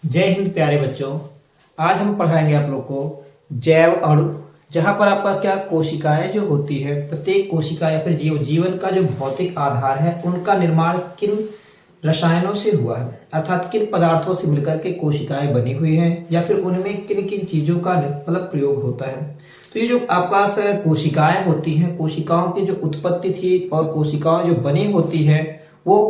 जय हिंद प्यारे बच्चों। आज हम पढ़ाएंगे आप लोग को जैव अणु, जहां पर आपके पास क्या कोशिकाएं जो होती है, प्रत्येक कोशिका या फिर जीवन का जो भौतिक आधार है उनका निर्माण किन रसायनों से हुआ है, अर्थात किन पदार्थों से मिलकर के कोशिकाएं बनी हुई हैं या फिर उनमें किन किन चीजों का मतलब प्रयोग होता है। तो ये जो आपके पास कोशिकाएं होती हैं, कोशिकाओं की जो उत्पत्ति थी और कोशिकाओं जो बनी होती है वो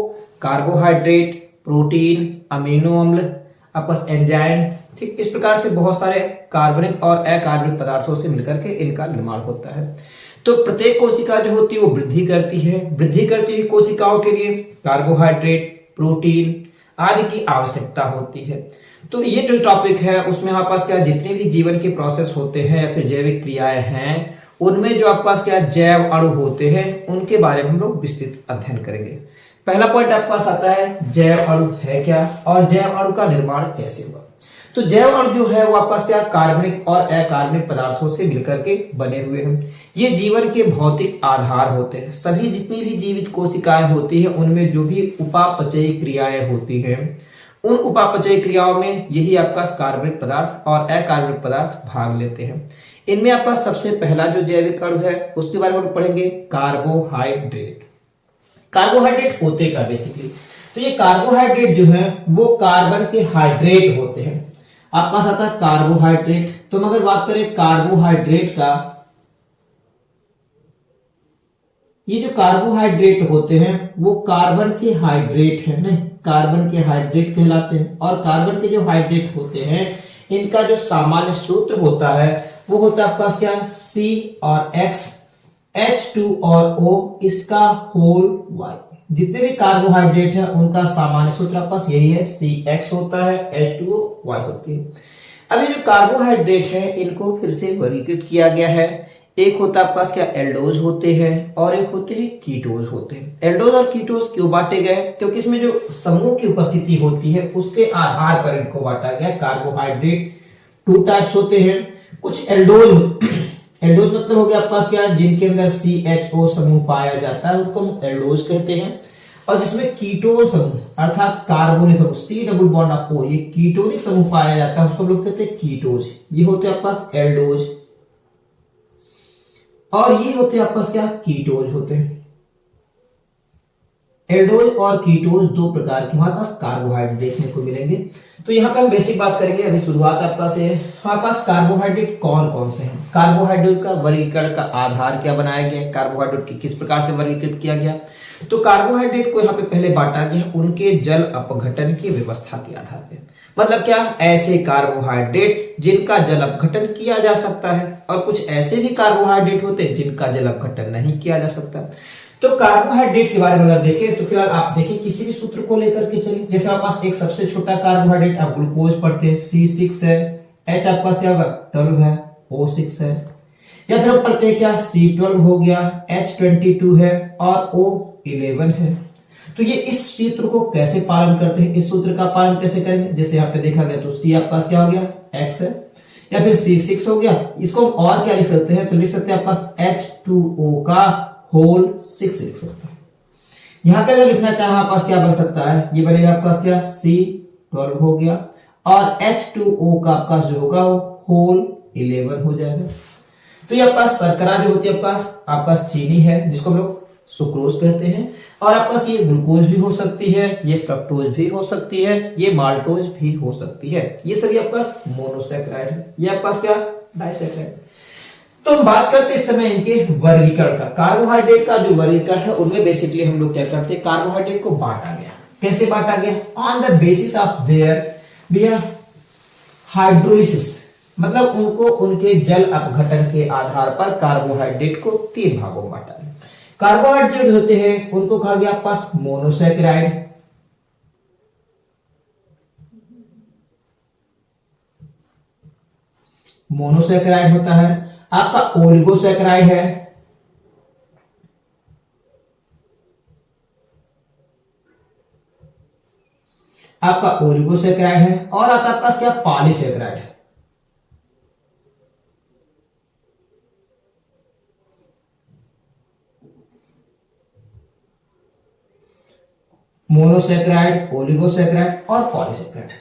कार्बोहाइड्रेट, प्रोटीन, अमीनो अम्ल, आपस एंजाइम, ठीक इस प्रकार से बहुत सारे कार्बनिक और अकार्बनिक पदार्थों से मिलकर के इनका निर्माण होता है। तो प्रत्येक कोशिका जो होती है वो वृद्धि करती है। वृद्धि करती हुई कोशिकाओं के लिए कार्बोहाइड्रेट, प्रोटीन आदि की आवश्यकता होती है। तो ये जो टॉपिक है उसमें हमारे पास क्या जितने भी जीवन के प्रोसेस होते हैं या फिर जैविक क्रियाएं हैं उनमें जो आपके पास क्या जैव अणु होते हैं उनके बारे में हम लोग विस्तृत अध्ययन करेंगे। पहला पॉइंट आपके पास आता है जैव अणु है क्या और जैव अणु का निर्माण कैसे हुआ। तो जैव अणु जो है वो आपके पास क्या कार्बनिक और अकार्बनिक पदार्थों से मिलकर के बने हुए हैं। ये जीवन के भौतिक आधार होते हैं। सभी जितनी भी जीवित कोशिकाएं होती है उनमें जो भी उपापचयी क्रियाएं होती हैं उन उपापचयी क्रियाओं में यही आपका कार्बनिक पदार्थ और अकार्बनिक पदार्थ भाग लेते हैं। इनमें आपका सबसे पहला जो जैविक अणु है उसके बारे में हम पढ़ेंगे कार्बोहाइड्रेट। कार्बोहाइड्रेट होते क्या बेसिकली, तो ये कार्बोहाइड्रेट जो है वो कार्बन के हाइड्रेट होते हैं। आपका आता है कार्बोहाइड्रेट। तो हम अगर बात करें कार्बोहाइड्रेट का, ये जो कार्बोहाइड्रेट होते हैं वो कार्बन के हाइड्रेट है ना, कार्बन के हाइड्रेट कहलाते हैं। और कार्बन के जो हाइड्रेट होते हैं इनका जो सामान्य सूत्र होता है वो होता है आपके पास क्या C और X, H2 और O इसका होल Y। जितने भी कार्बोहाइड्रेट है उनका सामान्य सूत्र आपके पास यही है, CX होता है, H2O Y होती है। अब ये जो कार्बोहाइड्रेट है इनको फिर से वर्गीकृत किया गया है। एक होता है आपके पास क्या एल्डोज होते हैं और एक होते हैं कीटोज होते हैं। एल्डोज और कीटोज क्यों बांटे गए, क्योंकि इसमें जो समूह की उपस्थिति होती है उसके आधार पर इनको बांटा गया। कार्बोहाइड्रेट टू टाइप्स होते हैं। कुछ एल्डोज, एल्डोज मतलब हो गया आपके पास क्या जिनके अंदर CHO समूह पाया जाता है उसको हम एल्डोज कहते हैं। और जिसमें कीटोन समूह अर्थात कार्बोनिक समूह C डबल बॉन्ड O ये कीटोनिक समूह पाया जाता है उसको हम लोग कहते हैं कीटोज। ये होते हैं आपके पास एल्डोज और ये होते हैं आपके पास क्या कीटोज होते हैं। एल्डोज और कीटोज दो प्रकार के हमारे पास कार्बोहाइड्रेट देखने को मिलेंगे। तो यहाँ पे हम बेसिक बात करेंगे। अभी शुरुआत आपका से हमारे पास कार्बोहाइड्रेट कौन कौन से हैं, कार्बोहाइड्रेट का वर्गीकरण का आधार क्या बनाया गया, कार्बोहाइड्रेट की किस प्रकार से वर्गीकृत किया गया। तो कार्बोहाइड्रेट को यहाँ पे पहले बांटा गया उनके जल अपघटन की व्यवस्था के आधार पे। मतलब क्या, ऐसे कार्बोहाइड्रेट जिनका जल अपघटन किया जा सकता है और कुछ ऐसे भी कार्बोहाइड्रेट होते हैं जिनका जल अपघटन नहीं किया जा सकता। तो कार्बोहाइड्रेट के बारे में अगर देखें तो फिलहाल आप देखिए किसी भी सूत्र को लेकर के चलिए। जैसे आपके पास एक सबसे छोटा कार्बोहाइड्रेट आप ग्लूकोज पढ़ते हैं C6 है, H आपके पास क्या होगा 12 है, O6 है। या फिर हम पढ़ते हैं क्या C12 हो गया, H22 है और O11 है। तो ये इस सूत्र को कैसे पालन करते हैं, इस सूत्र का पालन कैसे करेंगे। जैसे यहाँ पे देखा गया तो C आपके पास क्या हो गया X है, या फिर C6 हो गया। इसको हम और क्या लिख सकते हैं, तो लिख सकते हैं आपके पास H2O का होल 6 लिख सकते हैं। यहां पे अगर लिखना चाहे हमारे पास क्या बन सकता है, ये बनेगा आपके पास क्या C12 हो गया और H2O का आपका जो होगा वो होल 11 हो जाएगा। तो ये आपके पास शर्करा जो होती है आपके पास चीनी है जिसको हम लोग सुक्रोज कहते हैं। और आपके पास ये ग्लूकोज भी हो सकती है, ये फ्रक्टोज भी हो सकती है, ये माल्टोज भी हो सकती है। ये सभी आपके पास मोनोसैकेराइड है, ये आपके पास क्या डाइसैकेराइड। तो हम बात करते हैं इस समय इनके वर्गीकरण का। कार्बोहाइड्रेट का जो वर्गीकरण है उनमें बेसिकली हम लोग क्या करते हैं, कार्बोहाइड्रेट को बांटा गया। कैसे बांटा गया, on the basis of their hydrolysis, मतलब उनको उनके जल अपघटन के आधार पर कार्बोहाइड्रेट को 3 भागों में बांटा गया। कार्बोहाइड्रेट जो होते हैं उनको कहा गया आपके पास मोनोसैकेराइड, मोनोसैकेराइड होता है। आपका ओलिगोसैकेराइड है, आपका ओलिगोसैकेराइड है और आता आपका क्या पॉलीसैकेराइड है। मोनोसैकेराइड, ओलिगोसैकेराइड और पॉलीसैकेराइड।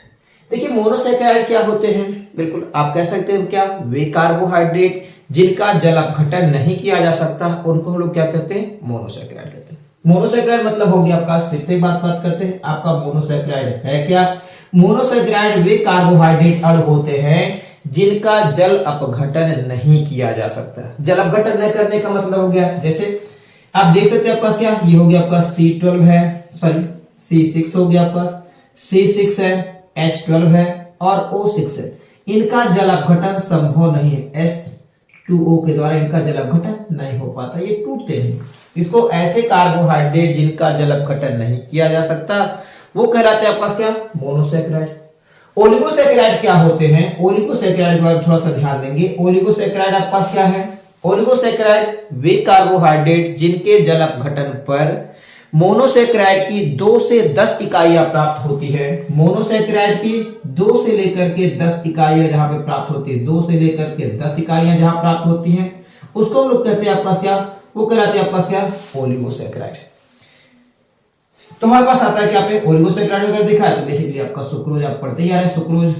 देखिए मोनोसैकेराइड क्या होते हैं, बिल्कुल आप कह सकते हैं क्या, वे कार्बोहाइड्रेट जिनका जल अपघटन नहीं किया जा सकता उनको हम लोग क्या कहते हैं, मोनोसैकेराइड कहते हैं। मोनोसैकेराइड मतलब हो गया आपका, फिर से बात करते हैं आपका मोनोसैकेराइड है क्या। मोनोसैकेराइड वे कार्बोहाइड्रेट अणु होते हैं जिनका जल अपघटन नहीं किया जा सकता। जल अपघटन न करने का मतलब हो गया, जैसे आप देख सकते हैं आपके पास क्या, ये हो गया आपका C12 है, सॉरी C6 हो गया आपके पास, C6 है, H12 है और O6 है। इनका जल अपघटन संभव नहीं है, H2O के द्वारा इनका जल अपघटन नहीं हो पाता, ये टूटते हैं। इसको ऐसे कार्बोहाइड्रेट जिनका जल अपघटन नहीं किया जा सकता वो कहलाते हैं आपके पास क्या, मोनोसैकेराइड। ओलिगोसैकेराइड क्या होते हैं, ओलिगोसैकेराइड के बारे में थोड़ा सा ध्यान देंगे। ओलिगोसैकेराइड आपके पास क्या है, ओलिगोसैकेराइड वे कार्बोहाइड्रेट जिनके जल अपघटन पर मोनोसैकेराइड की 2 से 10 इकाइयां प्राप्त होती है। मोनोसैकेराइड की 2 से लेकर के 10 इकाइयां जहां पे प्राप्त होती है, 2 से लेकर के 10 इकाइयां जहां प्राप्त होती हैं उसको हम लोग कहते हैं आपके पास क्या, वो कहलाते हैं आपके पास क्या, ओलिगोसैकेराइड। तो हमारे पास आता है क्या पे, ओलिगोसैकेराइड अगर देखा है तो बेसिकली आपका सुक्रोज, आप पढ़ते ही आ रहे हैं सुक्रोज,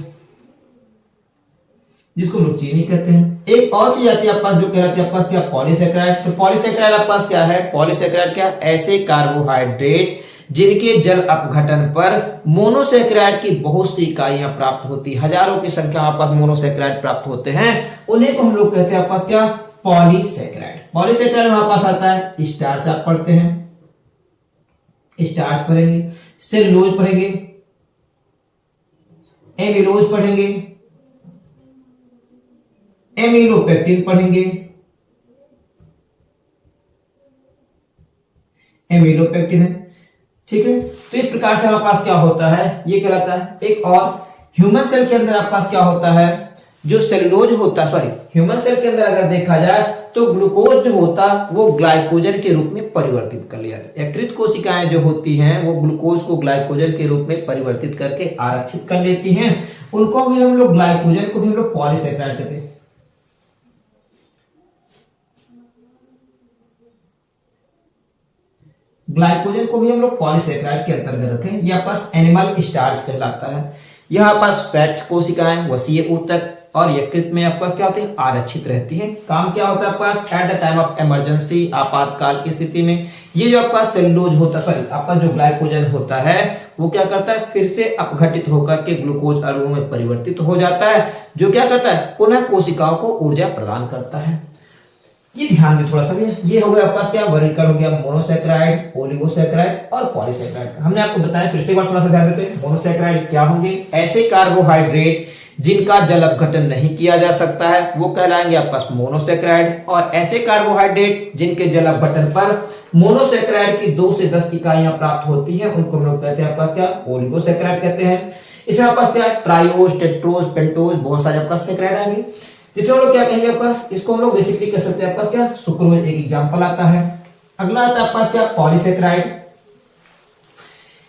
जिसको हम लोग चीनी कहते हैं। एक और चीज आती है आपके पास जो कहलाती है आपके पास क्या, पॉलीसैकेराइड। तो पॉलीसैकेराइड आपके पास क्या है, पॉलीसैकेराइड क्या, ऐसे कार्बोहाइड्रेट जिनके जल अपघटन पर मोनोसैकेराइड की बहुत सी इकाइयां प्राप्त होती, हजारों की संख्या में आपको मोनोसैकेराइड प्राप्त होते हैं, उन्हीं को हम लोग कहते हैं आपके पास क्या, पॉलीसैकेराइड। पॉलीसैकेराइड हमारे पास आता है स्टार्च, आप पढ़ते हैं स्टार्च पढ़ेंगे, सेलुलोज पढ़ेंगे, एमिलोज पढ़ेंगे, एमिलोपेक्टिन पढ़ेंगे, एमिलोपेक्टिन है, ठीक है। तो इस प्रकार से हमारे पास क्या होता है, ये कहलाता है। एक और ह्यूमन सेल के अंदर आपके पास क्या होता है, जो सेलुलोज होता है, सॉरी ह्यूमन सेल के अंदर अगर देखा जाए तो ग्लूकोज जो होता है वो ग्लाइकोजन के रूप में परिवर्तित कर लिया जाता है। यकृत कोशिकाएं जो होती हैं वो ग्लूकोज को ग्लाइकोजन के रूप में परिवर्तित करके आरक्षित कर लेती हैं, उनको भी हम लोग, ग्लाइकोजन को भी हम लोग पॉलीसैकेराइड कहते हैं। ग्लाइकोजन को भी हम लोग पॉलीसैकेराइड के अंतर्गत रखें। यह पास एनिमल स्टार्च कहलाता है। यह पास फैट कोशिकाएं वसीय ऊतक और यकृत में आपके पास क्या होते हैं, आरक्षित रहती है। काम क्या होता है आपके पास, at the time of emergency, आपातकाल की स्थिति में ये जो आपका सेलुलोज होता है, सॉरी आपका जो ग्लाइकोजन होता है वो क्या करता है, फिर से अपघटित होकर के ग्लूकोज अणुओं में परिवर्तित हो जाता है, जो क्या करता है, पुनः कोशिकाओं को ऊर्जा प्रदान करता है। ये ध्यान में थोड़ा सा भी, ये हो गया आपके पास क्या, वर्गीकरण हो गया मोनोसैकेराइड, ओलिगोसैकेराइड और पॉलीसैकेराइड का। हमने आपको बताया, फिर से एक बार थोड़ा सा ध्यान देते हैं। मोनोसैकेराइड क्या होंगे, ऐसे कार्बोहाइड्रेट जिनका जल अपघटन नहीं किया जा सकता है वो कहलाएंगे आपके पास मोनोसैकेराइड, और ऐसे कार्बोहाइड्रेट जिनके जल अपघटन पर मोनोसैकेराइड की 2 से 10 इकाइयां प्राप्त होती हैं उनको हम लोग कहते हैं आपके पास क्या, ओलिगोसैकेराइड कहते हैं। इसमें आपके पास क्या है, ट्राइओज, टेट्रोज, पेंटोज, बहुत सारे आपके पास सैकेराइड आएंगे, जिसमें हम लोग क्या कहेंगे आपके पास, इसको हम लोग बेसिकली कह सकते हैं आपके पास क्या, सुक्रोज एक एग्जांपल आता है। अगला आता है आपके पास क्या, पॉलीसैकेराइड।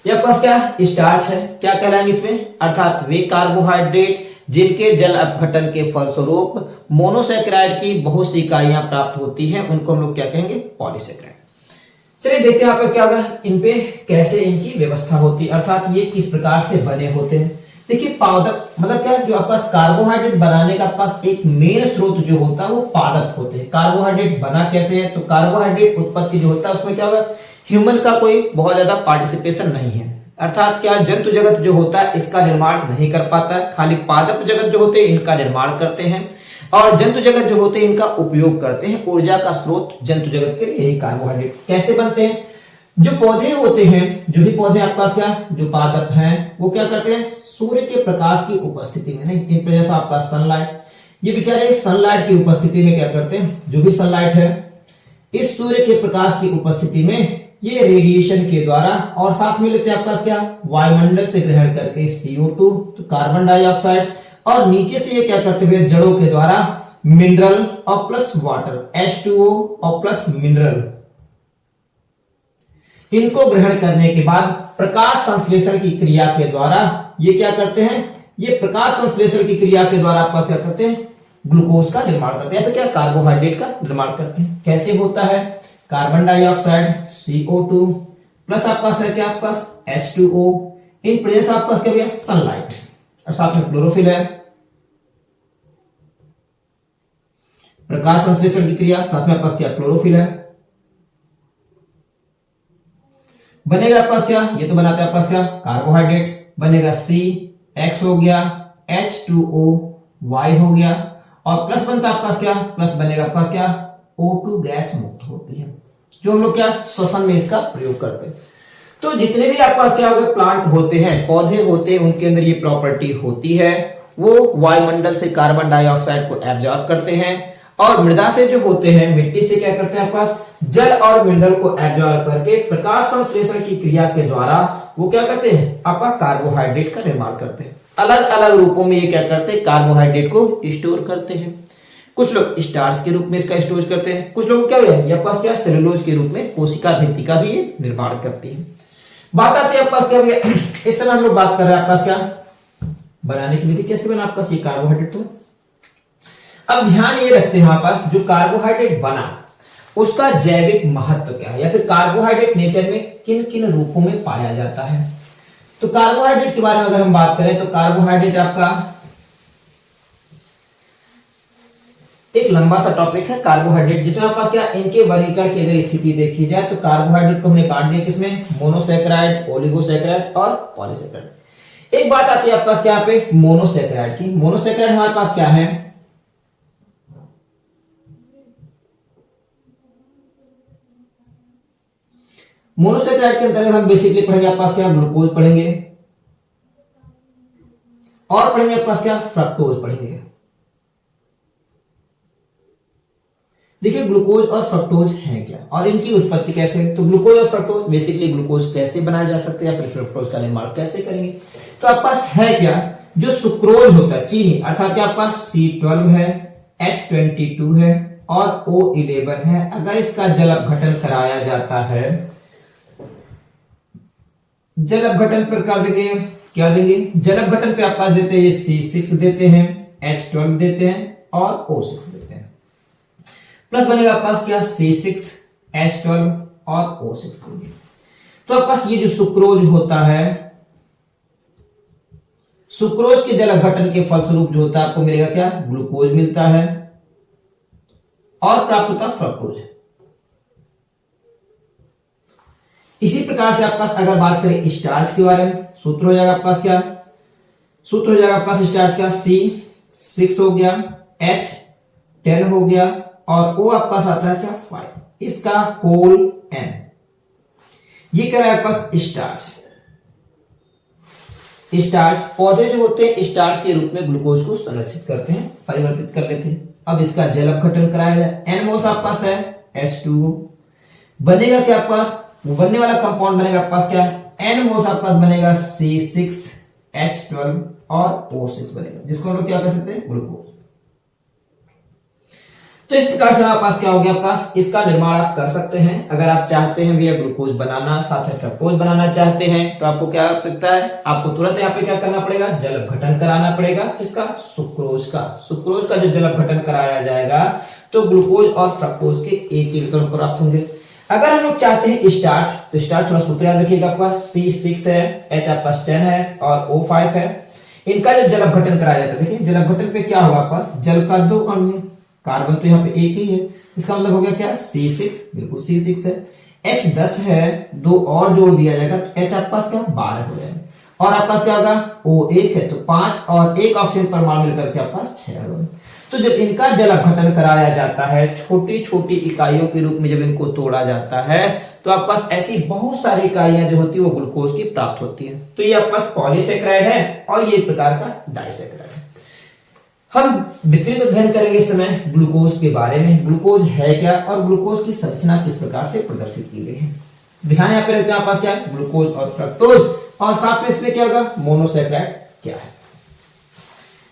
ये आपके पास क्या, स्टार्च है, क्या कहलाएंगे इसमें, अर्थात वे कार्बोहाइड्रेट जिनके जल अपघटन के फलस्वरूप मोनोसैकेराइड की बहुत सी इकाइयां प्राप्त होती हैं उनको हम लोग क्या कहेंगे, पॉलीसैकेराइड। चलिए देखते हैं यहाँ पे क्या होगा, इन पे कैसे इनकी व्यवस्था होती है, अर्थात ये किस प्रकार से बने होते हैं। देखिए पादप मतलब क्या, जो आपके पास कार्बोहाइड्रेट बनाने का पास एक मेन स्रोत जो होता है वो पादप होते हैं। कार्बोहाइड्रेट बना कैसे है, तो कार्बोहाइड्रेट उत्पत्ति जो होता है उसमें क्या होगा, ह्यूमन का कोई बहुत ज्यादा पार्टिसिपेशन नहीं है, अर्थात क्या, जंतु जगत जो होता है इसका निर्माण नहीं कर पाता है, खाली पादप जगत जो होते हैं इनका निर्माण करते हैं, और जंतु जगत जो होते हैं इनका उपयोग करते हैं। ऊर्जा का स्रोत जंतु जगत के लिए यही कार्बोहाइड्रेट। कैसे बनते हैं, जो पौधे होते हैं, जो भी पौधे आपके पास क्या, जो पादप हैं वो क्या करते हैं, सूर्य के प्रकाश की उपस्थिति में, नहीं इन प्रेजेंस आपका सनलाइट, ये बेचारे सनलाइट की उपस्थिति में क्या करते हैं, जो भी सनलाइट है इस सूर्य के प्रकाश की उपस्थिति में ये रेडिएशन के द्वारा, और साथ में लेते हैं आपका क्या, वायुमंडल से ग्रहण करके CO2 तो कार्बन डाइऑक्साइड, और नीचे से ये क्या करते हुए जड़ों के द्वारा मिनरल और प्लस वाटर H2O और प्लस मिनरल, इनको ग्रहण करने के बाद प्रकाश संश्लेषण की क्रिया के द्वारा ये क्या करते हैं, ये प्रकाश संश्लेषण की क्रिया के द्वारा आपका क्या करते हैं, ग्लूकोज का निर्माण करते हैं, या फिर क्या, कार्बोहाइड्रेट का निर्माण करते हैं। कैसे होता है, कार्बन डाइऑक्साइड CO2 प्लस आपके पास है क्या, आपके पास H2O, इन प्रेजेंस आपके पास क्या, सनलाइट, और साथ में क्लोरोफिल है, प्रकाश संश्लेषण की क्रिया, साथ में आपके पास क्या क्लोरोफिल है, बनेगा आपके पास क्या, ये तो बनाते हैं आपके पास क्या कार्बोहाइड्रेट, बनेगा CX हो गया, H2O Y हो गया, और प्लस बनता है आपके पास क्या, प्लस बनेगा आपके पास क्या O2 गैस मुक्त होती है, जो हम लोग क्या श्वसन में इसका प्रयोग करते हैं। तो जितने भी आपके पास क्या हो गए प्लांट होते हैं, पौधे होते हैं, उनके अंदर ये प्रॉपर्टी होती है, वो वायुमंडल से कार्बन डाइऑक्साइड को एब्जॉर्ब करते हैं, और मृदा से जो होते हैं, मिट्टी से क्या करते हैं आपके पास जल और मिनरल को एब्जॉर्ब करके प्रकाश संश्लेषण की क्रिया के द्वारा वो क्या करते हैं आपका कार्बोहाइड्रेट का निर्माण करते हैं। अलग अलग रूपों में ये क्या करते हैं कार्बोहाइड्रेट को स्टोर करते हैं। कुछ लोग स्टार्च के रूप में इसका स्टोर करते हैं, कुछ लोग क्या है पास क्या सेलुलोज के रूप में कोशिका भित्ति का भी ये निर्माण करती है। बात आती है पास क्या इस समय हम लोग बात कर रहे हैं आपका क्या बनाने की विधि, कैसे बना आपका ये कार्बोहाइड्रेट। तो अब ध्यान ये रखते हैं हमारे पास जो कार्बोहाइड्रेट बना उसका जैविक महत्व क्या है, या फिर कार्बोहाइड्रेट नेचर में किन किन रूपों में पाया जाता है। तो कार्बोहाइड्रेट के बारे में अगर हम बात करें तो कार्बोहाइड्रेट आपका एक लंबा सा टॉपिक है कार्बोहाइड्रेट, जिसमें आपके पास क्या इनके वर्गीकरण की अगर स्थिति देखी जाए तो कार्बोहाइड्रेट को हमने बांट दिया किसमें, मोनोसैकेराइड, ओलिगोसैकेराइड और पॉलीसैकेराइड। एक बात आती है आपके पास क्या यहाँ पे मोनोसैकेराइड की। मोनोसैकेराइड हमारे पास क्या है, मोनोसैकेराइड के अंतर्गत हम बेसिकली पढ़ेंगे आपके पास क्या ग्लूकोज पढ़ेंगे, और पढ़ेंगे आपके पास क्या फ्रक्टोज पढ़ेंगे। देखिए ग्लूकोज और फ्रक्टोज हैं क्या और इनकी उत्पत्ति कैसे है। तो ग्लूकोज और फ्रक्टोज बेसिकली ग्लूकोज कैसे बनाया जा सकता है या फिर फ्रक्टोज का निर्माण कैसे करेंगे। तो आपके पास है क्या जो सुक्रोज होता है चीनी, अर्थात आपके पास C12 है, H22 है और O11 है। अगर इसका जल अपघटन कराया जाता है, जल अपघटन पर कर देंगे क्या देंगे, जल अपघटन पे आपके पास देते हैं ये C6 देते हैं, H12 देते हैं और O6 देते हैं, प्लस बनेगा आपके पास क्या C6 H12 और O6 देंगे। तो आपके पास ये जो सुक्रोज होता है, सुक्रोज के जल अपघटन के फलस्वरूप जो होता है आपको मिलेगा क्या ग्लूकोज मिलता है और प्राप्त होता फ्रक्टोज। इसी प्रकार से आपके पास अगर बात करें स्टार्च के बारे में, सूत्र हो जाएगा आपके पास क्या, सूत्र हो जाएगा आपके पास स्टार्च का C6 हो गया, H10 हो गया और O आपके पास आता है क्या 5, इसका होल N। ये क्या है आपके पास स्टार्च। स्टार्च पौधे जो होते हैं स्टार्च के रूप में ग्लूकोज को संरक्षित करते हैं, परिवर्तित कर लेते हैं। अब इसका जल अपघटन कराया जाए, N मोल्स आपके पास है H2O, बनेगा क्या आपके पास, वो बनने वाला कंपाउंड बनेगा आपके पास क्या है N मोल्स आपके पास बनेगा C6 H12 और O6 बनेगा, जिसको हम लोग क्या कर सकते हैं ग्लूकोज। तो इस प्रकार से आपके पास क्या हो गया, आपके पास इसका निर्माण आप कर सकते हैं। अगर आप चाहते हैं भैया ग्लूकोज बनाना, साथ में फ्रक्टोज बनाना चाहते हैं तो आपको क्या कर सकता है, आपको तुरंत यहाँ पे क्या करना पड़ेगा, जल अपघटन कराना पड़ेगा। किसका, सुक्रोज का। सुक्रोज का जब जल अपघटन कराया जाएगा तो ग्लूकोज और फ्रक्टोज के एक इलेक्ट्रॉन प्राप्त होंगे। अगर हम लोग चाहते हैं स्टार्च, तो स्टार्च थोड़ा सूत्र याद रखिएगा, आपके पास C6 है, H आपके पास 10 है और O5 है। इनका जब जल अपघटन कराया जाता है, देखिए जल अपघटन पे क्या होगा, आपके पास जल का 2 अणु है, कार्बन तो यहाँ पे एक ही है, इसका मतलब हो गया क्या C6, बिल्कुल C6 है। H10 है, 2 और जोड़ दिया जाएगा तो H आपके पास क्या 12 हो जाएगा, और आपके पास क्या होगा O1 है तो 5 और 1 ऑक्सीजन परमाणु मिलकर के आपके पास 6 होगा। तो जब इनका जल अपघटन कराया जाता है, छोटी छोटी इकाइयों के रूप में जब इनको तोड़ा जाता है तो आपके पास ऐसी बहुत सारी इकाइयां जो होती है वो ग्लूकोज की प्राप्त होती है। तो ये आपके पास पॉलीसैकेराइड है और ये एक प्रकार का डाइसैकेराइड है। हम विस्तृत अध्ययन करेंगे इस समय ग्लूकोज के बारे में, ग्लूकोज है क्या और ग्लूकोज की संरचना किस प्रकार से प्रदर्शित की गई है। ध्यान यहाँ पे रखते हैं आपके पास क्या है ग्लूकोज और फ्रक्टोज, और साथ में इसमें क्या होगा मोनोसैकेराइड क्या है।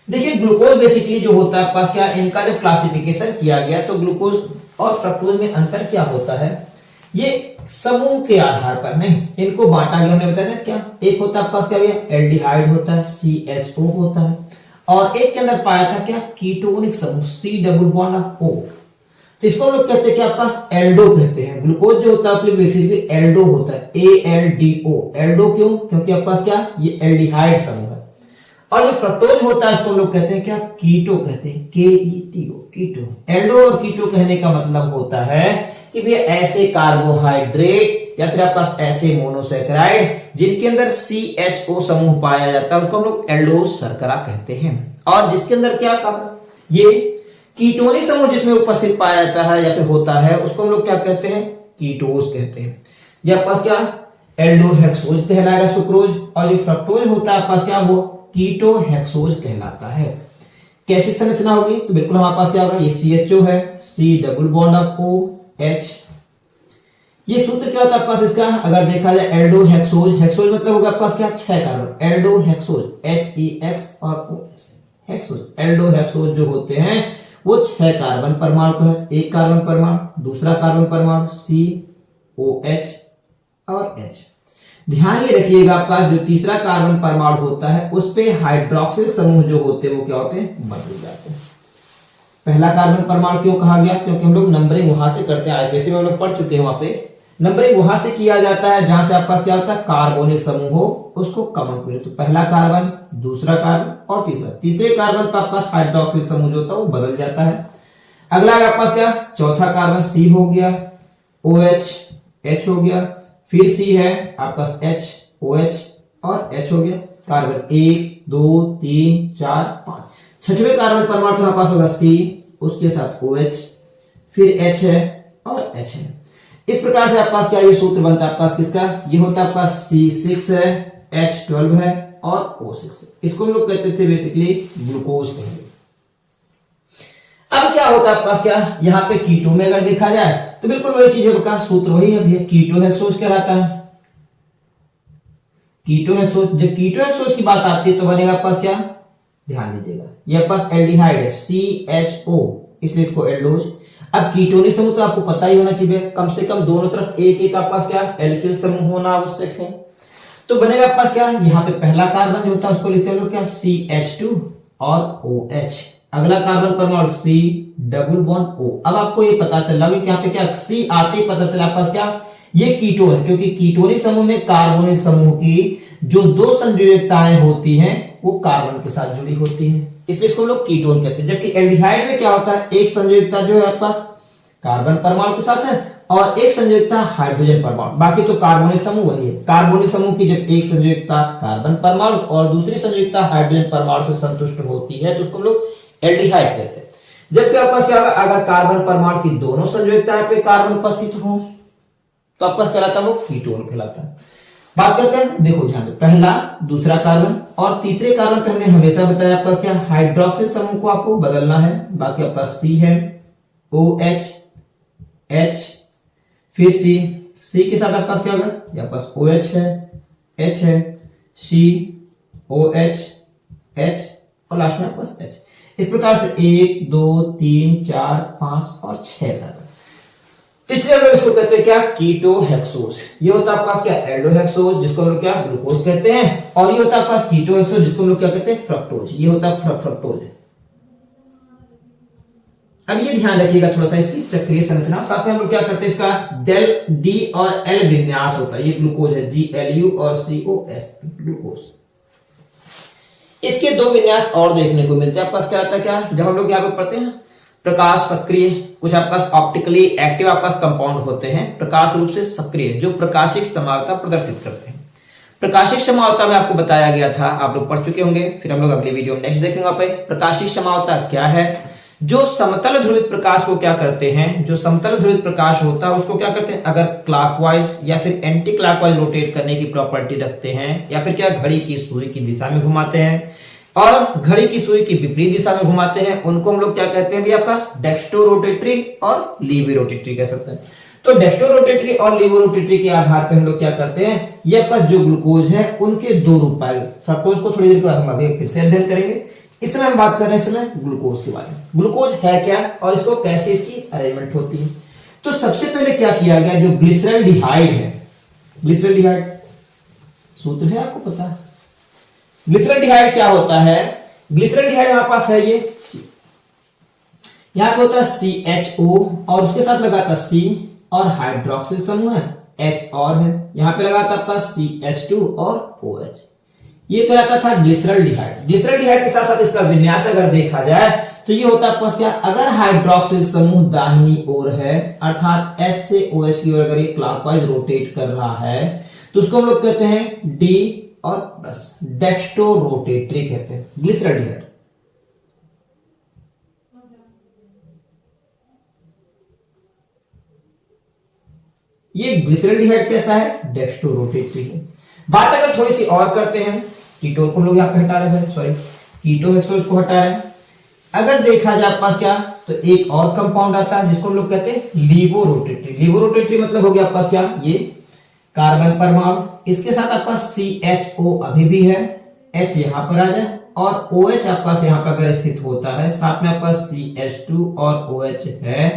देखिए ग्लूकोज बेसिकली जो होता है आपके पास क्या, इनका जब क्लासिफिकेशन किया गया तो ग्लूकोज और फ्रक्टोज में अंतर क्या होता है, ये समूह के आधार पर नहीं, इनको बांटा गया। हमने बताया क्या, एक होता है आपके पास क्या एल्डिहाइड होता है CHO होता है, और एक के अंदर पाया था क्या कीटोनिक समूह C डबल बॉन्ड O। तो इसको हम लोग कहते हैं कि आपके पास एल्डो कहते हैं। ग्लूकोज जो होता है बेसिकली एल्डो होता है, ALDO। एल्डो क्यों, क्योंकि आपके पास क्या ये एल्डिहाइड समूह है। और जो फ्रक्टोज होता है उसको लोग कहते हैं क्या, कीटो कहते हैं, KETO, कीटो। एल्डो और कीटो कहने का मतलब होता है कि भैया ऐसे कार्बोहाइड्रेट या फिर आपके पास ऐसे मोनोसैकेराइड जिनके अंदर CHO समूह पाया जाता है उसको हम लोग एल्डोज शर्करा कहते हैं। और जिसके अंदर क्या ये कीटोनिक समूह जिसमें उपस्थित पाया जाता है या फिर होता है उसको हम लोग क्या कहते हैं, कीटोज कहते हैं। ये आपके पास क्या, एल्डोहेक्सोज कहलाएगा सुक्रोज। और जो फ्रक्टोज होता है आपके पास क्या, वो कीटोहेक्सोज कहलाता है। कैसी संरचना होगी, तो बिल्कुल हमारे पास क्या होगा, ये CHO है, C double bond of OH। ये सूत्र क्या होता है आपके पास इसका, अगर देखा जाए एल्डोहेक्सोज, हेक्सोज मतलब होगा आपके पास क्या, 6 कार्बन, एल्डोहेक्सोज HEX और OS, हेक्सोज। एल्डोहेक्सोज जो होते हैं वो 6 कार्बन परमाणु का है, एक कार्बन परमाणु, दूसरा कार्बन परमाणु COH और H। ध्यान ये रखिएगा आपका जो तीसरा कार्बन परमाणु होता है उस पे हाइड्रोक्सिल समूह जो होते हैं वो क्या होते हैं, बदल जाते हैं। पहला कार्बन परमाणु क्यों कहा गया, क्योंकि हम लोग नंबरिंग वहां से करते हैं, वैसे हम लोग पढ़ चुके हैं, वहां पे नंबरिंग वहां से किया जाता है जहां से आपके पास क्या होता है, कार्बोनिल समूह हो उसको कॉमन पीरियड। तो पहला कार्बन, दूसरा कार्बन और तीसरे कार्बन पर आपके पास हाइड्रोक्सिल समूह जो होता है वो बदल जाता है। अगला आपके पास क्या, चौथा कार्बन C हो गया, OH H हो गया, फिर C है आपका H OH और H हो गया। कार्बन 1 2 3 4 5, छठवें कार्बन परमाणु के पास होगा C, उसके साथ OH, फिर H है और H है। इस प्रकार से आपके पास क्या ये सूत्र बनता है आपके पास किसका, ये होता है आपका C6 है, H12 है और O6 है। इसको हम लोग कहते थे बेसिकली ग्लूकोज कहेंगे। अब क्या होता है आपके पास क्या, यहाँ पे कीटो में अगर देखा जाए तो बिल्कुल वही चीज है, सूत्र वही है भैया, कीटोहेक्सोज कहलाता है। कीटोहेक्सोज, जब कीटोहेक्सोज की बात आती है तो बनेगा आपके पास क्या, ध्यान दीजिएगा, ये आपके पास एल्डिहाइड है CHO, इसलिए इसको एल्डोज। अब कीटोनिक समूह तो आपको पता ही होना चाहिए, कम से कम दोनों तरफ एक एक आपके पास क्या, एल्किल समूह होना आवश्यक है। तो बनेगा आपके पास क्या, यहाँ पे पहला कार्बन जो होता है उसको लिखते हैं लोग क्या, CH2 और OH। अगला कार्बन परमाणु C डबल बॉन्ड O। अब आपको ये पता चल रहा है कि यहाँ पे क्या, C आते ही पता चला आपके पास क्या, ये कीटोन है, क्योंकि कीटोनिक समूह में कार्बोनिल समूह की जो 2 संयोजकताएं होती हैं वो कार्बन के साथ जुड़ी होती हैं, इसलिए इसको लोग कीटोन कहते हैं। जबकि एल्डिहाइड में क्या होता है, एक संयोजकता जो है आपके पास कार्बन परमाणु के साथ है और एक संयोजकता हाइड्रोजन परमाणु, बाकी तो कार्बोनिल समूह वही है। कार्बोनिल समूह की जब एक संयोजकता कार्बन परमाणु और दूसरी संयोजकता हाइड्रोजन परमाणु से संतुष्ट होती है तो उसको लोग एल्डिहाइड कहते हैं। जबकि आपके पास क्या होगा, अगर कार्बन परमाणु की दोनों संयोजकताएं पे कार्बन उपस्थित हो तो आपका कहलाता है वो कीटोन कहलाता है। बात करते हैं, देखो ध्यान दो, पहला दूसरा कार्बन और तीसरे कार्बन पे हमने हमेशा बताया आपके पास क्या, हाइड्रोक्सिल समूह को आपको बदलना है। बाकी आपके पास C है, OH H, फिर C के साथ आपके पास क्या होगा, आपके पास OH है, H है, C OH H और लास्ट में आपके पास H। इस प्रकार से 1 2 3 4 5 और 6 कार्बन, इसलिए हम लोग इसको कहते हैं क्या, कीटोहेक्सोज। ये होता है आपके पास क्या, एल्डोहेक्सोज जिसको हम लोग क्या, ग्लूकोज कहते हैं, और ये होता है आपके पास कीटोहेक्सोज जिसको हम लोग क्या कहते हैं, फ्रक्टोज। ये होता है फ्रक्टोज। अब ये ध्यान रखिएगा थोड़ा सा इसकी चक्रीय संरचना, साथ में हम लोग क्या करते हैं, इसका डेल D और L विन्यास होता है। ये ग्लूकोज है, GLU और COS ग्लूकोज। इसके 2 विन्यास और देखने को मिलते हैं आपके पास। क्या आता है, क्या जब हम लोग यहाँ पे पढ़ते हैं प्रकाश सक्रिय, कुछ आपके पास ऑप्टिकली एक्टिव आपके पास कंपाउंड होते हैं, प्रकाश रूप से सक्रिय जो प्रकाशिक समावता प्रदर्शित करते हैं। प्रकाशिक समावता में आपको बताया गया था, आप लोग पढ़ चुके होंगे, फिर हम लोग अगले वीडियो में नेक्स्ट देखेंगे। पे प्रकाशिक समावता क्या है, जो समतल ध्रुवित प्रकाश को क्या करते हैं, जो समतल ध्रुवित प्रकाश होता है उसको क्या करते हैं, अगर क्लॉकवाइज या फिर एंटी क्लॉकवाइज रोटेट करने की प्रॉपर्टी रखते हैं, या फिर क्या घड़ी की सुई की दिशा में घुमाते हैं और घड़ी की सुई की विपरीत दिशा में घुमाते हैं, उनको हम लोग क्या कहते हैं, आपके पास डेक्स्ट्रो रोटेटरी और लीवी रोटेटरी कह सकते हैं। तो डेक्स्ट्रो रोटेटरी और लीवो रोटेटरी के आधार पर हम लोग क्या करते हैं, ये आपका जो ग्लूकोज है उनके 2 रूप पाएंगे। फ्रक्टोज को थोड़ी देर बाद हम अभी फिर से अध्ययन करेंगे। इस समय हम बात कर रहे हैं इस समय ग्लूकोज के बारे में। ग्लूकोज है क्या और इसको कैसे इसकी अरेंजमेंट होती है। तो सबसे पहले क्या किया गया, जो ग्लिसरल्डिहाइड है, ग्लिसरल्डिहाइड सूत्र है आपको पता है। ग्लिसरल्डिहाइड क्या होता है, ग्लिसरल्डिहाइड हमारे पास है ये यहां पे होता है CHO और उसके साथ लगाता C और हाइड्रोक्सिल समूह है H और है, यहां पे लगाता आपका CH2 और OH। ये कहलाता था ग्लिसरॉल्डिहाइड। ग्लिसरॉल्डिहाइड के साथ साथ इसका विन्यास अगर देखा जाए तो ये होता है आपके पास क्या, अगर हाइड्रोक्सिल समूह दाहिनी ओर है अर्थात S से OH की ओर अगर ये क्लॉकवाइज रोटेट कर रहा है तो उसको हम लोग कहते हैं D और प्लस, डेक्स्ट्रो रोटेटरी कहते हैं ग्लिसरॉल्डिहाइड। ये ग्लिसरॉल्डिहाइड कैसा है, डेक्स्ट्रो रोटेटरी है। बात अगर थोड़ी सी और करते हैं, कीटोन को लोग यहां पे हटा रहे हैं, सॉरी कीटो हेक्सोज को हटा रहे हैं। अगर देखा जाए आपके पास क्या, तो एक और कंपाउंड आता है जिसको हम लोग कहते हैं लीवो रोटेटरी। लीवो रोटेटरी मतलब हो गया आपके पास क्या, ये कार्बन परमाणु, इसके साथ आपके पास CHO अभी भी है, H यहां पर आ जाए और OH आपके पास यहां पर अगर स्थित होता है, साथ में आपके पास CH2 और OH है,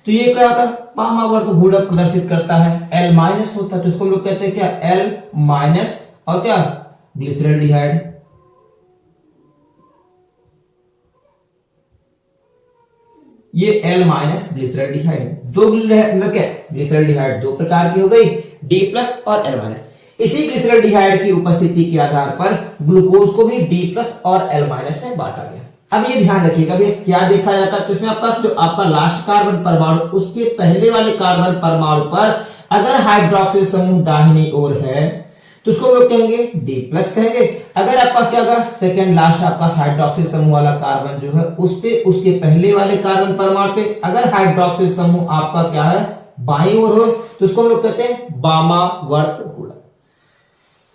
तो ये क्या होता है, वामावर्त गुणक प्रदर्शित करता है, L- होता है, तो इसको हम लोग कहते हैं क्या, L- और क्या, ग्लिसरॉल्डिहाइड। ये L- ग्लिसरॉल्डिहाइड, दो मतलब क्या, ग्लिसरॉल्डिहाइड दो प्रकार की हो गई, D+ और L-। इसी ग्लिसरॉल्डिहाइड की उपस्थिति के आधार पर ग्लूकोज को भी D+ और L- में बांटा गया। अब ये ध्यान रखिएगा, ये क्या देखा जाता है, तो इसमें आपका जो आपका लास्ट कार्बन परमाणु, उसके पहले वाले कार्बन परमाणु पर अगर हाइड्रोक्सिल समूह दाहिनी ओर है तो उसको हम लोग कहेंगे D+ कहेंगे। अगर आपके पास क्या होगा, सेकंड लास्ट आपका हाइड्रोक्सिल समूह वाला कार्बन जो है उस पे, उसके पहले वाले कार्बन परमाणु पे अगर हाइड्रोक्सिल समूह आपका क्या है, बाईं ओर हो, तो उसको हम लोग कहते हैं वामावर्त गुणक।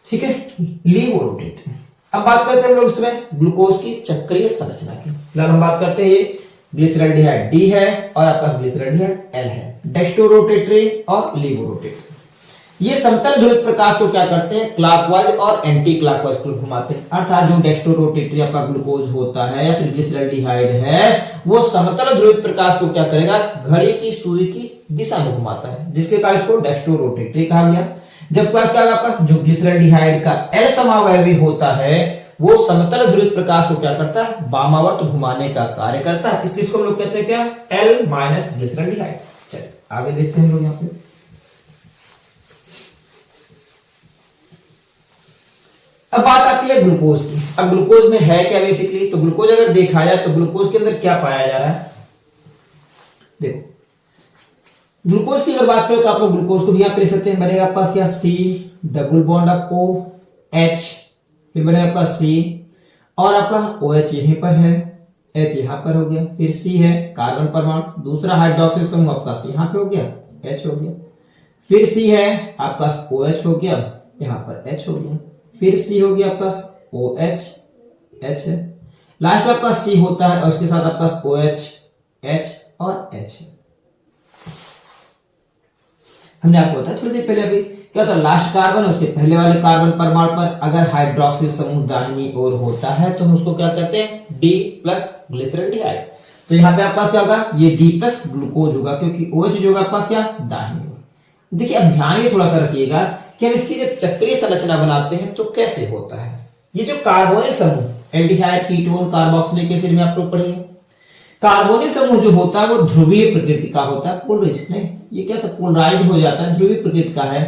ठीक है, लीवो रोटेटरी। अब बात करते हैं हम लोग इसमें ग्लूकोज की चक्रीय संरचना की। फिलहाल हम बात करते हैं, ये ग्लिसरॉल्डिहाइड D है और आपका ग्लिसरॉल्डिहाइड L है, डेक्स्ट्रो रोटेटरी और लीवो रोटेटरी। ये समतल ध्रुवित प्रकाश को क्या करते हैं, क्लॉकवाइज और एंटी क्लॉकवाइज को घुमाते हैं, अर्थात जो डेक्स्ट्रो रोटेटरी आपका ग्लूकोज होता है या फिर ग्लिसरॉल्डिहाइड है, वो समतल ध्रुवित प्रकाश को क्या करेगा, घड़ी की सुई की दिशा में घुमाता है, जिसके कारण इसको डेक्स्ट्रो रोटेटरी कहा गया। जब क्या पास जो ग्लिसरॉल्डिहाइड का L समावयवी होता है, वो समतल ध्रुवित प्रकाश को क्या करता है, वामावर्त घुमाने का कार्य करता है, इसलिए इसको हम लोग कहते हैं क्या, L- ग्लिसरॉल्डिहाइड। चलिए आगे देखते हैं हम लोग यहाँ पे। अब बात आती है ग्लूकोज की। अब ग्लूकोज में है क्या बेसिकली, तो ग्लूकोज अगर देखा जाए तो ग्लूकोज के अंदर क्या पाया जा रहा है, देखो ग्लूकोज की अगर बात करें तो आप लोग ग्लूकोज को भी यहां पे लिख सकते हैं, बनेगा आपके पास क्या, C+O H, फिर बनेगा आपका C और आपका OH यहीं पर है, H यहां पर हो गया, फिर C है कार्बन परमाणु, दूसरा हाइड्रोक्सिल समूह आपका C यहां पे हो गया, H हो गया, फिर C है आपका OH हो गया, यहां पर H हो गया, फिर C हो गया आपका OH, H है, लास्ट में आपका C होता है और उसके साथ आपका OH, H और H है। हमने आपको बताया थोड़ी देर पहले अभी, क्या होता है, लास्ट कार्बन उसके पहले वाले कार्बन परमाणु पर अगर हाइड्रोक्सिल समूह दाहिनी ओर होता है तो हम उसको क्या कहते हैं, D+ ग्लिसरॉल्डिहाइड। तो यहाँ पे आपके पास क्या होगा, ये D+ ग्लूकोज होगा, क्योंकि OH जो होगा आपके पास क्या, दाहिनी ओर। देखिए अब ध्यान ये थोड़ा सा रखिएगा कि हम इसकी जब चक्रीय संरचना बनाते हैं तो कैसे होता है। ये जो कार्बोनिल समूह एल्डिहाइड, कीटोन, कार्बोक्सिलिक एसिड में आप लोग पढ़ेंगे, कार्बोनिल समूह जो होता है वो ध्रुवीय प्रकृति का होता है, पोलराइज नहीं, ये क्या था, पोलराइज हो जाता है, ध्रुवीय प्रकृति का है।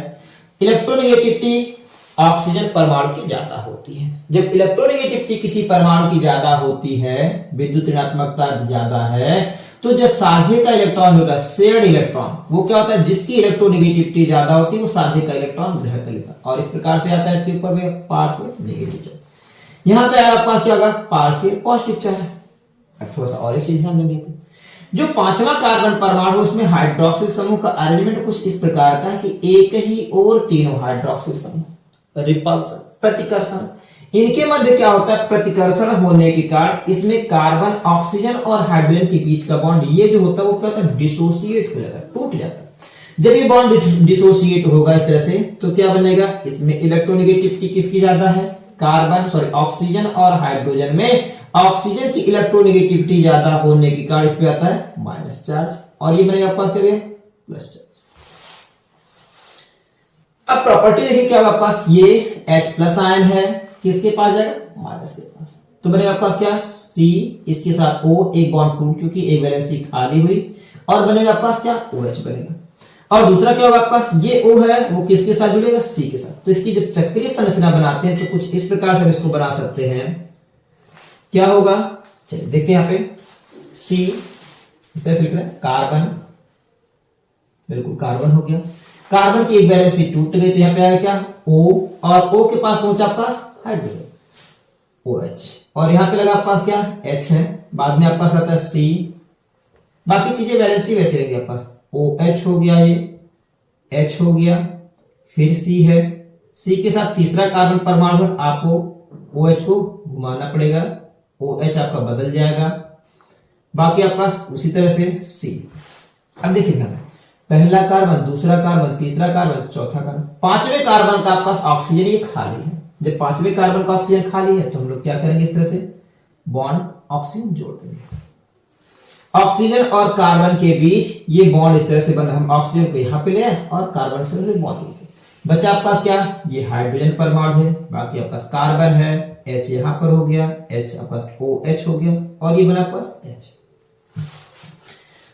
इलेक्ट्रोनेगेटिविटी ऑक्सीजन परमाणु की ज्यादा होती है। जब इलेक्ट्रोनेगेटिविटी किसी परमाणु की ज्यादा होती है, विद्युत ऋणात्मकता ज्यादा है, तो जो साझे का इलेक्ट्रॉन होगा, शेयर्ड इलेक्ट्रॉन, वो क्या होता है, जिसकी इलेक्ट्रोनेगेटिविटी ज्यादा होती है वो साझे का इलेक्ट्रॉन ग्रहण कर लेता है, और इस प्रकार से आता है इसके ऊपर में पार्शियल नेगेटिव। यहां पे आपके पास क्या होगा, पार्शियल पॉजिटिव चार्ज। थोड़ा सा और एक चीज ध्यान देंगे, जो पांचवा कार्बन परमाणु उसमें हाइड्रोक्सिल समूह का अरेंजमेंट कुछ इस प्रकार का है कि एक ही और तीनों हाइड्रोक्सिल समूह, रिपल्सन, प्रतिकर्षण, इनके मध्य क्या होता है, प्रतिकर्षण होने के कारण इसमें कार्बन, ऑक्सीजन और हाइड्रोजन के बीच का बॉन्ड ये जो होता है वो क्या होता है, डिसोसिएट हो जाता है, टूट जाता है। जब ये बॉन्ड डिसोसिएट होगा इस तरह से तो क्या बनेगा, इसमें इलेक्ट्रोनेगेटिविटी किसकी ज्यादा है, कार्बन सॉरी ऑक्सीजन और हाइड्रोजन में ऑक्सीजन की इलेक्ट्रोनेगेटिविटी ज्यादा होने के कारण इस पे आता है माइनस चार्ज, और ये बनेगा पास क्या प्लस चार्ज। अब प्रॉपर्टी देखिए क्या होगा पास, ये H+ आयन है, किसके पास जाएगा, माइनस के पास, तो बनेगा पास क्या, C, इसके साथ O, एक बॉन्ड टूट चुकी, एक वैलेंसी खाली हुई, और बनेगा पास क्या, OH बनेगा। और दूसरा क्या होगा आपके पास, ये O है वो किसके साथ जुड़ेगा, C के साथ। तो इसकी जब चक्रीय संरचना बनाते हैं तो कुछ इस प्रकार से हम इसको बना सकते हैं। क्या होगा, चलिए देखते हैं यहाँ पे C इस तरह से लिख रहे हैं, कार्बन, बिल्कुल कार्बन हो गया। कार्बन की एक वैलेंसी टूट गई तो यहाँ पे आएगा क्या, O, और O के पास पहुंचा आपके पास हाइड्रोजन OH, और यहाँ पे लगा आपके पास क्या H है, बाद में आपके पास आता है C, बाकी चीजें वैलेंसी वैसे रहेगी आपके पास। OH हो गया, ये H हो गया, फिर C है, C के साथ तीसरा कार्बन परमाणु है, आपको OH को घुमाना पड़ेगा, OH आपका बदल जाएगा, बाकी आपके पास उसी तरह से C। अब देखिए ध्यान, पहला कार्बन, दूसरा कार्बन, तीसरा कार्बन, चौथा कार्बन, पांचवें कार्बन का आपके पास ऑक्सीजन ये खाली है। जब पांचवें कार्बन का ऑक्सीजन खाली है तो हम लोग क्या करेंगे, इस तरह से बॉन्ड ऑक्सीजन जोड़ देंगे। ऑक्सीजन और कार्बन के बीच ये बॉन्ड इस तरह से बना, हम ऑक्सीजन को यहां पे ले आए और कार्बन से बॉन्ड जोड़ दिए। बचा आपके पास क्या, ये हाइड्रोजन परमाणु है, बाकी आपके पास कार्बन है, H यहां पर हो गया, H आपके पास OH हो गया, और ये बना आपके पास H।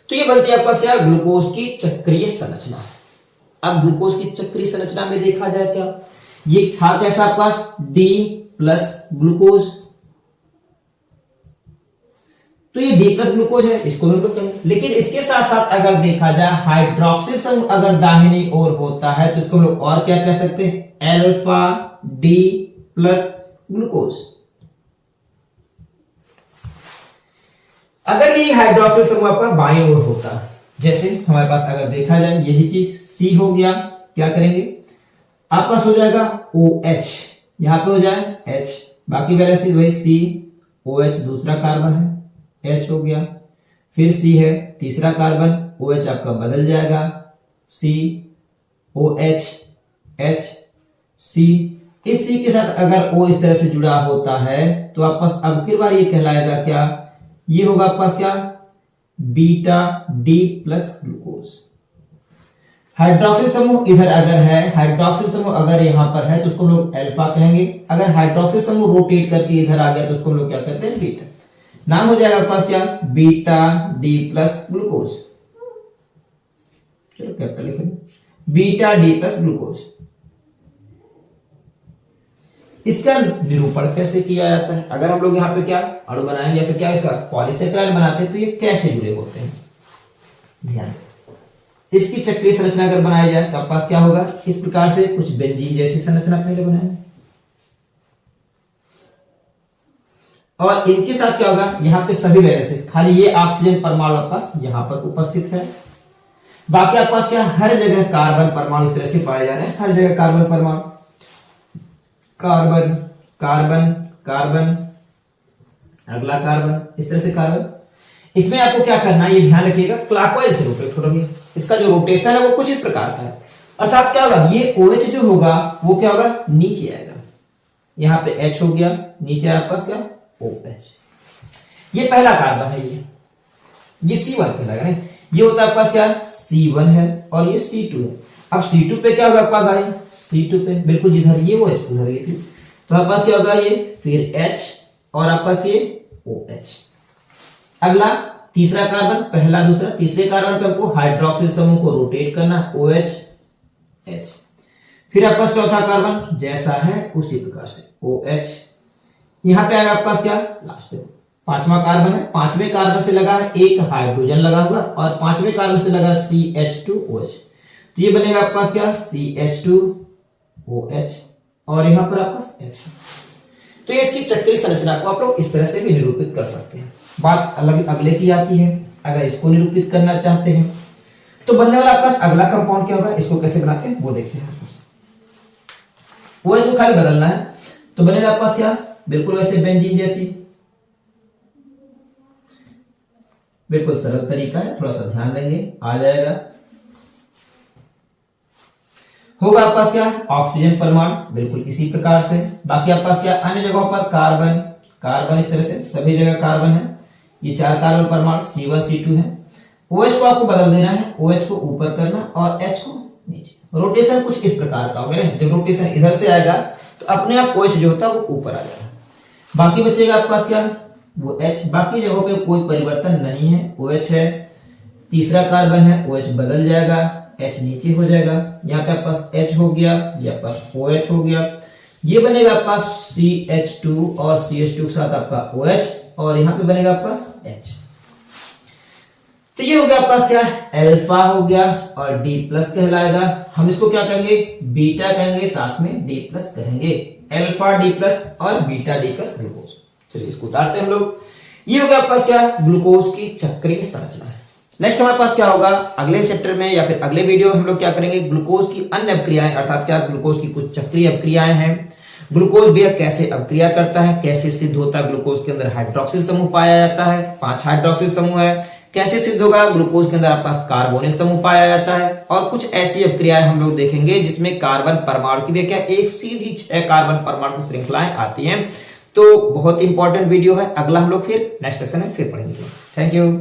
तो ये बनती है आपके पास क्या, ग्लूकोज की चक्रीय संरचना। अब ग्लूकोज की चक्रीय संरचना में देखा जाए क्या, ये था कैसा आपके पास D प्लस ग्लूकोज, तो ये D प्लस ग्लूकोज है, इसको हम लोग कहेंगे। लेकिन इसके साथ साथ अगर देखा जाए हाइड्रोक्सिल समूह अगर दाहिनी ओर होता है तो इसको हम लोग और क्या कह सकते हैं, अल्फा D प्लस ग्लूकोज। अगर ये हाइड्रोक्सिल समूह आपका बाईं ओर होता, जैसे हमारे पास अगर देखा जाए यही चीज C हो गया, क्या करेंगे, आपका हो जाएगा OH, यहां पे हो जाए H, बाकी वैलेंसी वही C, OH दूसरा कार्बन है, H हो गया, फिर C है तीसरा कार्बन, OH आपका बदल जाएगा, C OH H C। इस C के साथ अगर O इस तरह से जुड़ा होता है तो आपके पास अब की बार ये कहलाएगा क्या, ये होगा आपके पास क्या, beta D plus glucose. Hydroxyl समूह इधर अगर है, हाइड्रोक्सिल समूह अगर यहां पर है तो उसको लोग अल्फा कहेंगे, अगर हाइड्रोक्सिल समूह रोटेट करके इधर आ गया तो उसको लोग क्या कहते हैं, बीटा। नाम हो जाएगा आपके पास क्या, बीटा D प्लस ग्लूकोज। चलो कैपिटल लिखें, बीटा D प्लस ग्लूकोज। इसका निरूपण कैसे किया जाता है, अगर हम लोग यहाँ पे क्या अणु बनाएंगे या फिर क्या इसका पॉलीसेकेराइड बनाते हैं तो ये कैसे जुड़े होते हैं, ध्यान। इसकी चक्रीय संरचना अगर बनाई जाए तो आपके पास क्या होगा, इस प्रकार से कुछ बेंजीन जैसी संरचना पहले बनाएंगे, और इनके साथ क्या होगा, यहाँ पे सभी वैलेंसीज, खाली ये ऑक्सीजन परमाणु आपके पास यहाँ पर उपस्थित है, बाकी आपके पास क्या हर जगह कार्बन परमाणु इस तरह से पाए जा रहे हैं, हर जगह कार्बन परमाणु, कार्बन कार्बन कार्बन, अगला कार्बन, इस तरह से कार्बन। इसमें आपको क्या करना है, ये ध्यान रखिएगा, क्लॉकवाइज से रोटेट हो रही है, इसका जो रोटेशन है वो कुछ इस प्रकार का है, अर्थात क्या होगा, ये OH जो होगा वो क्या होगा, नीचे आएगा, यहां पे H हो गया, नीचे आपके पास क्या OH। ये पहला कार्बन है, ये C1 कहलाएगा, नहीं ये होता है आपके पास क्या C1 है, और ये C2 है। अब C2 पे क्या होगा आपका भाई, C2 पे बिल्कुल जिधर ये वो H उधर ये, तो आपके पास क्या होगा, ये फिर H और आपके पास ये OH। अगला तीसरा कार्बन, पहला दूसरा, तीसरे कार्बन पे आपको हाइड्रोक्सिल समूह को रोटेट करना, OH H, फिर आपके पास चौथा कार्बन जैसा है उसी प्रकार से OH, यहां पे आएगा आपके पास क्या लास्ट में पांचवा कार्बन है, पांचवें कार्बन से लगा है एक हाइड्रोजन लगा हुआ, और पांचवें कार्बन से लगा CH2OH, तो ये बनेगा आपके पास क्या CH2OH, और यहां पर आपके पास H। तो ये इसकी चक्रीय संरचना को आप लोग इस तरह से भी निरूपित कर सकते हैं। बात अलग अगले की आती है, अगर इसको निरूपित करना चाहते हैं तो बनने वाला आपका अगला कंपाउंड क्या होगा, इसको कैसे बनाते हैं वो देखते हैं। OH को खाली बदलना है तो बनेगा आपके पास क्या, बिल्कुल वैसे बेंजीन जैसी, बिल्कुल सरल तरीका है, थोड़ा सा ध्यान देंगे आ जाएगा। होगा आपके पास क्या ऑक्सीजन परमाणु, बिल्कुल इसी प्रकार से, बाकी आपके पास क्या अन्य जगहों पर कार्बन कार्बन, इस तरह से सभी जगह कार्बन है, ये चार कार्बन परमाणु C1 C2 है। OH को आपको बदल देना है, OH को ऊपर करना और H को नीचे। रोटेशन कुछ इस प्रकार का होगा, जब रोटेशन इधर से आएगा तो अपने आप OH जो होता है वो ऊपर आ जाएगा, बाकी बचेगा आपके पास क्या वो H, बाकी जगहों पे कोई परिवर्तन नहीं है, OH है, तीसरा कार्बन है, OH बदल जाएगा, H नीचे हो जाएगा, यहाँ पे आपके पास H हो गया, ये आपके पास OH हो गया, ये बनेगा आपके पास CH2 और CH2 के साथ आपका OH और यहाँ पे बनेगा आपके पास H। तो ये हो गया आपके पास क्या, अल्फा हो गया और D प्लस कहलाएगा। हम इसको क्या कहेंगे, बीटा कहेंगे, साथ में D प्लस कहेंगे, अल्फा D प्लस और बीटा D प्लस ग्लूकोज। चलिए इसको उतारते हैं हम लोग। ये हो गया आपके पास क्या, ग्लूकोज की चक्रीय संरचना है। नेक्स्ट हमारे पास क्या होगा, अगले चैप्टर में या फिर अगले वीडियो में हम लोग क्या करेंगे, ग्लूकोज की अन्य अपक्रियाएं, अर्थात क्या ग्लूकोज की कुछ चक्रीय अपक्रियाएं हैं, ग्लूकोज भी कैसे अपक्रिया करता है, कैसे सिद्ध होता है, ग्लूकोज के अंदर हाइड्रोक्सिल समूह पाया जाता है, 5 हाइड्रोक्सिल समूह है, कैसे सिद्ध होगा, ग्लूकोज के अंदर आपके पास कार्बोनिल समूह पाया जाता है, और कुछ ऐसी अपक्रियाएं हम लोग देखेंगे जिसमें कार्बन परमाणु की भी क्या एक सीधी 6 कार्बन परमाणु की श्रृंखलाएं आती हैं। तो बहुत इंपॉर्टेंट वीडियो है, अगला हम लोग फिर नेक्स्ट सेशन में फिर पढ़ेंगे। Thank you.